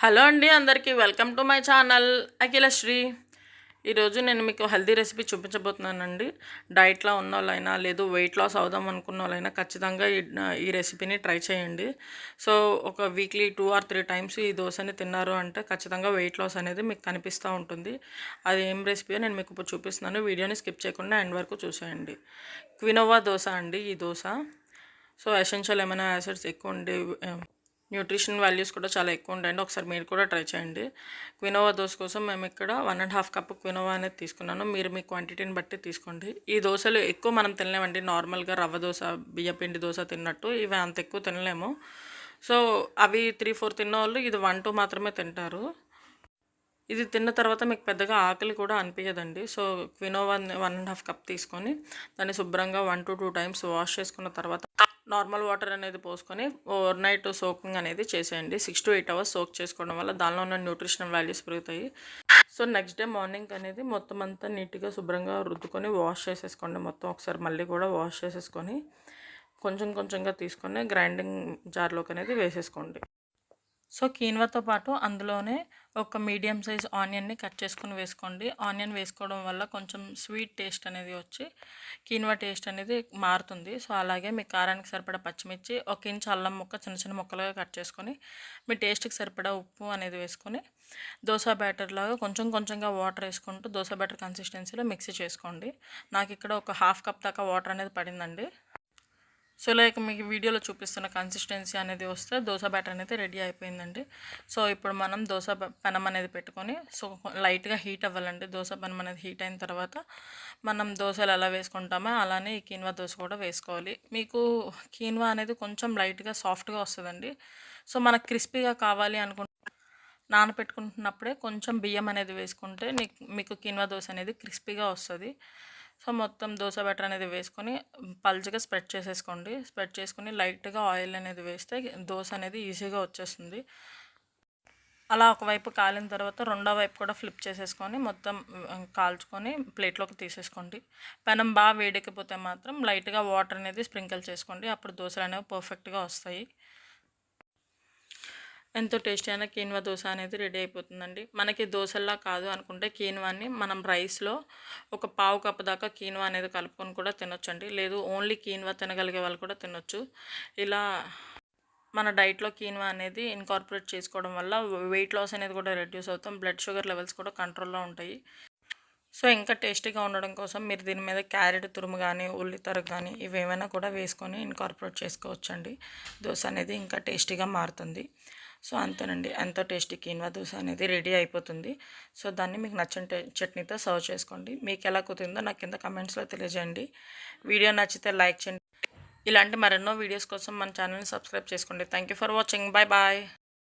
Hello అండి, అందరికీ welcome to my channel Akhilasri. ఈరోజు నేను మీకు హెల్తీ రెసిపీ చూపించబోతున్నానండి. డైట్లో ఉన్న వాళ్ళైనా లేదు వెయిట్ లాస్ అవుదాం అనుకున్న వాళ్ళైనా ఖచ్చితంగా ఈ రెసిపీని ట్రై చేయండి. సో ఒక వీక్లీ 2 or 3 టైమ్స్ ఈ దోశని తిన్నారు అంటే ఖచ్చితంగా వెయిట్ లాస్ అనేది మీకు కనిపిస్తూ ఉంటుంది. అది ఏం రెసిపీయో నేను మీకు ఇప్పుడు చూపిస్తున్నాను. వీడియోని స్కిప్ చేయకుండా ఎండ్ వరకు చూసేయండి. క్వినోవా దోశ అండి ఈ dosa. So essential amino acids ఎక్కువ ఉండి న్యూట్రిషన్ వాల్యూస్ కూడా చాలా ఎక్కువ ఉంటాయండి. ఒకసారి మీరు కూడా ట్రై చేయండి. క్వినోవా దోశ కోసం మేము ఇక్కడ 1.5 కప్ క్వినోవా అనేది తీసుకున్నాను. మీరు మీ క్వాంటిటీని బట్టి తీసుకోండి. ఈ దోశలు ఎక్కువ మనం తినలేమండి. నార్మల్గా రవ్వ దోశ, బియ్యపిండి దోశ తిన్నట్టు ఇవి అంత ఎక్కువ తినలేము. సో అవి 3-4 తిన్న వాళ్ళు ఇది 1-2 మాత్రమే తింటారు. ఇది తిన్న తర్వాత మీకు పెద్దగా ఆకలి కూడా అనిపించదండి. సో క్వినోవా 1.5 కప్ తీసుకొని దాన్ని శుభ్రంగా 1 to 2 టైమ్స్ వాష్ చేసుకున్న తర్వాత నార్మల్ వాటర్ అనేది పోసుకొని ఓవర్ నైట్ సోకింగ్ అనేది చేసేయండి. 6 to 8 అవర్స్ సోక్ చేసుకోవడం వల్ల దానిలో ఉన్న న్యూట్రిషనల్ వాల్యూస్ పెరుగుతాయి. సో నెక్స్ట్ డే మార్నింగ్ అనేది మొత్తం అంతా నీట్గా శుభ్రంగా రుద్దుకొని వాష్ చేసేసుకోండి. మొత్తం ఒకసారి మళ్ళీ కూడా వాష్ చేసేసుకొని కొంచెం కొంచెంగా తీసుకొని గ్రైండింగ్ జార్లోకి అనేది వేసేసుకోండి. సో కీన్వాతో పాటు అందులోనే ఒక మీడియం సైజ్ ఆనియన్ని కట్ చేసుకుని వేసుకోండి. ఆనియన్ వేసుకోవడం వల్ల కొంచెం స్వీట్ టేస్ట్ అనేది వచ్చి కీన్వా టేస్ట్ అనేది మారుతుంది. సో అలాగే మీ కారానికి సరిపడా పచ్చిమిర్చి, 1 ఇంచ్ అల్లం ముక్క చిన్న చిన్న ముక్కలుగా కట్ చేసుకొని మీ టేస్ట్కి సరిపడా ఉప్పు అనేది వేసుకొని దోశ బ్యాటర్ లాగా కొంచెం కొంచెంగా వాటర్ వేసుకుంటూ దోశ బ్యాటర్ కన్సిస్టెన్సీలో మిక్సీ చేసుకోండి. నాకు ఇక్కడ ఒక 1/2 కప్ దాకా వాటర్ అనేది పడిందండి. సో లైక్ మీకు వీడియోలో చూపిస్తున్న కన్సిస్టెన్సీ అనేది వస్తే దోశ బ్యాటర్ అనేది రెడీ అయిపోయిందండి. సో ఇప్పుడు మనం దోశ పెనం అనేది పెట్టుకొని సో లైట్గా హీట్ అవ్వాలండి. దోశ పెనం అనేది హీట్ అయిన తర్వాత మనం దోశలు ఎలా వేసుకుంటామో అలానే ఈ కీన్వా దోశ కూడా వేసుకోవాలి. మీకు కీన్వా అనేది కొంచెం లైట్గా సాఫ్ట్గా వస్తుందండి. సో మనకు క్రిస్పీగా కావాలి అనుకుంటే నానపెట్టుకుంటున్నప్పుడే కొంచెం బియ్యం అనేది వేసుకుంటే మీకు కీన్వా దోశ అనేది క్రిస్పీగా వస్తుంది. సో మొత్తం దోశ బ్యాటర్ అనేది వేసుకొని పల్చగా స్ప్రెడ్ చేసేసుకోండి. స్ప్రెడ్ చేసుకొని లైట్గా ఆయిల్ అనేది వేస్తే దోశ అనేది ఈజీగా వచ్చేస్తుంది. అలా ఒకవైపు కాలిన తర్వాత రెండో వైపు కూడా ఫ్లిప్ చేసేసుకొని మొత్తం కాల్చుకొని ప్లేట్లోకి తీసేసుకోండి. పెనం బాగా వేడెక్కిపోతే మాత్రం లైట్గా వాటర్ అనేది స్ప్రింకిల్ చేసుకోండి. అప్పుడు దోశలు అనేవి పర్ఫెక్ట్గా వస్తాయి. ఎంతో టేస్టీ అయిన కీన్వా దోశ అనేది రెడీ అయిపోతుందండి. మనకి దోశల్లా కాదు అనుకుంటే కీన్వాని మనం రైస్లో ఒక 1/2 కప్ దాకా కీన్వా అనేది కలుపుకొని కూడా తినొచ్చండి. లేదు ఓన్లీ కీన్వా తినగలిగే వాళ్ళు కూడా తినొచ్చు. ఇలా మన డైట్లో కీన్వా అనేది ఇన్కార్పొరేట్ చేసుకోవడం వల్ల వెయిట్ లాస్ అనేది కూడా రెడ్యూస్ అవుతాం. బ్లడ్ షుగర్ లెవెల్స్ కూడా కంట్రోల్లో ఉంటాయి. సో ఇంకా టేస్టీగా ఉండడం కోసం మీరు దీని మీద క్యారెట్ తురుము కానీ, ఉల్లి తరుగు కానీ ఇవేమైనా కూడా వేసుకొని ఇన్కార్పొరేట్ చేసుకోవచ్చండి. దోశ అనేది ఇంకా టేస్టీగా మారుతుంది. సో అంతేనండి, ఎంతో టేస్టీ కీన్వా దోశ అనేది రెడీ అయిపోతుంది. సో దాన్ని మీకు నచ్చిన చట్నీతో సర్వ్ చేసుకోండి. మీకు ఎలా కుదిరిందో నాకు కింద కమెంట్స్లో తెలియజేయండి. వీడియో నచ్చితే లైక్ చేయండి. ఇలాంటి మరెన్నో వీడియోస్ కోసం మన ఛానల్ని సబ్స్క్రైబ్ చేసుకోండి. Thank you for watching. Bye bye.